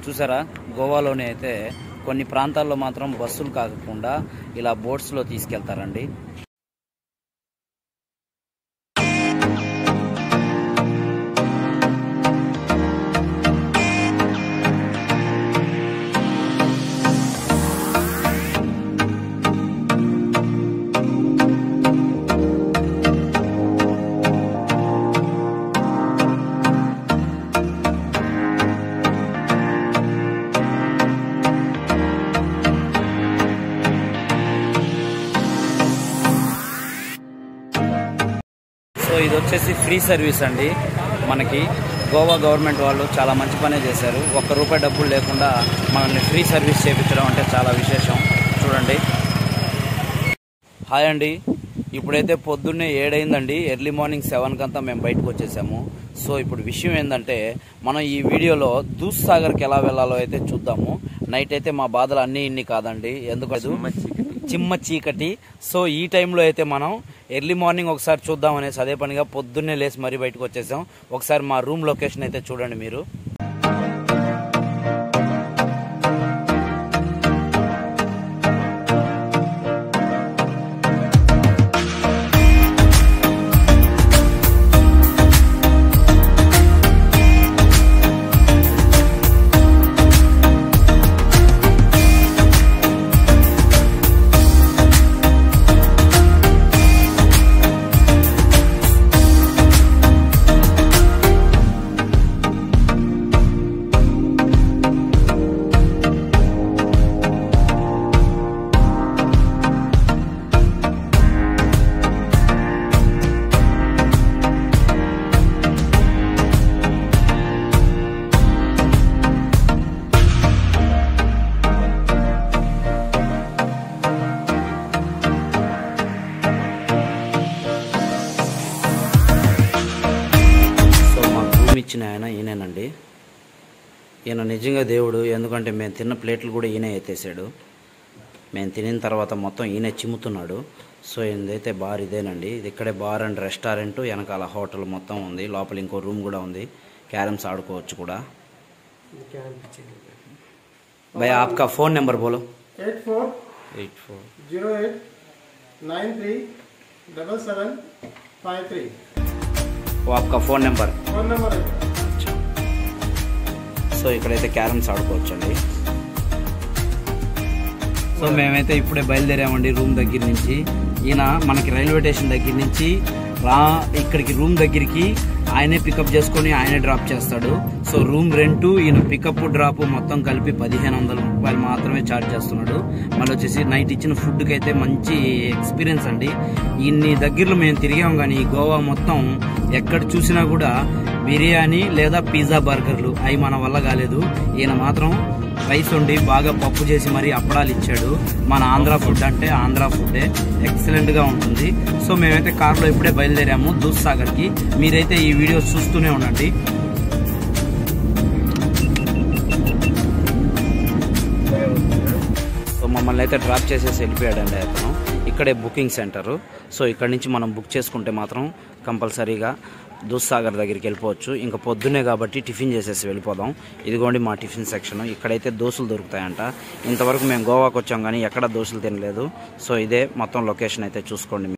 చూసారా, గోవాలోనే అయితే కొన్ని ప్రాంతాల్లో మాత్రం బస్సులు కాకుండా ఇలా బోట్స్లో తీసుకెళ్తారండి. సో ఇది వచ్చేసి ఫ్రీ సర్వీస్ అండి. మనకి గోవా గవర్నమెంట్ వాళ్ళు చాలా మంచి పనే చేశారు. ₹1 డబ్బులు లేకుండా మనల్ని ఫ్రీ సర్వీస్ చేయించడం అంటే చాలా విశేషం. చూడండి. హాయ్ అండి, ఇప్పుడైతే పొద్దున్నే 7 అయిందండి. ఎర్లీ మార్నింగ్ 7 కంతా మేము బయటకు వచ్చేసాము. సో ఇప్పుడు విషయం ఏంటంటే, మనం ఈ వీడియోలో దూద్సాగర్కి ఎలా వెళ్ళాలో అయితే చూద్దాము. నైట్ అయితే మా బాధలు అన్నీ ఇన్ని కాదండి, ఎందుకంటే చిమ్మ చీకటి. సో ఈ టైంలో అయితే మనం ఎర్లీ మార్నింగ్ ఒకసారి చూద్దాం అనేసి అదే పనిగా పొద్దున్నే లేసి మరీ బయటకు వచ్చేసాం. ఒకసారి మా రూమ్ లొకేషన్ అయితే చూడండి మీరు. ఇచ్చిన ఆయన ఈయనేనండి. ఈయన నిజంగా దేవుడు. ఎందుకంటే మేము తిన్న ప్లేట్లు కూడా ఈయనే ఎత్తేసాడు. మేము తినిన తర్వాత మొత్తం ఈయనే చిమ్ముతున్నాడు. సో ఇదైతే బార్ ఇదేనండి. ఇది ఇక్కడే బార్ అండ్ రెస్టారెంట్, వెనకాల హోటల్ మొత్తం ఉంది. లోపల ఇంకో రూమ్ కూడా ఉంది, క్యారమ్స్ ఆడుకోవచ్చు కూడా. భయ్యా ఆప్కా ఫోన్ నెంబర్ బోలో. 8408937753. वो आपका फोन नंबर है. సో ఇక్కడైతే క్యారమ్స్ ఆడుకోవచ్చండి. సో మేమైతే ఇప్పుడే బయలుదేరామండి రూమ్ దగ్గర నుంచి. ఈయన మనకి రైల్వే స్టేషన్ దగ్గర నుంచి ఇక్కడికి రూమ్ దగ్గరికి ఆయనే పికప్ చేసుకొని ఆయనే డ్రాప్ చేస్తాడు. సో రూమ్ రెంటు, ఈయన పికప్ డ్రాప్ మొత్తం కలిపి ₹1500 మాత్రమే ఛార్జ్ చేస్తున్నాడు. మళ్ళీ వచ్చేసి నైట్ ఇచ్చిన ఫుడ్కి అయితే మంచి ఎక్స్పీరియన్స్ అండి. ఇన్ని దగ్గరలో మేము తిరిగాం, కానీ గోవా మొత్తం ఎక్కడ చూసినా కూడా బిర్యానీ లేదా పిజ్జా బర్గర్లు అవి మన వల్ల కాలేదు. ఈయన మాత్రం రైస్ వండి బాగా పప్పు చేసి మరీ అప్పడాలు ఇచ్చాడు. మన ఆంధ్ర ఫుడ్ అంటే ఆంధ్ర ఫుడ్డే, ఎక్సలెంట్గా ఉంటుంది. సో మేమైతే కార్లో ఇప్పుడే బయలుదేరాము దూద్సాగర్కి. మీరైతే ఈ వీడియో చూస్తూనే ఉండండి. సో మమ్మల్ని అయితే డ్రాప్ చేసేసి వెళ్ళిపోయాడండి అతను. ఇక్కడే బుకింగ్ సెంటరు. సో ఇక్కడ నుంచి మనం బుక్ చేసుకుంటే మాత్రం కంపల్సరీగా దూద్సాగర్ దగ్గరికి వెళ్ళిపోవచ్చు. ఇంకా పొద్దున్నే కాబట్టి టిఫిన్ చేసేసి వెళ్ళిపోదాం. ఇదిగోండి మా టిఫిన్ సెక్షన్. ఇక్కడైతే దోశలు దొరుకుతాయంట. ఇంతవరకు మేము గోవాకు వచ్చాం కానీ ఎక్కడ దోశలు తినలేదు. సో ఇదే మొత్తం లొకేషన్ అయితే చూసుకోండి.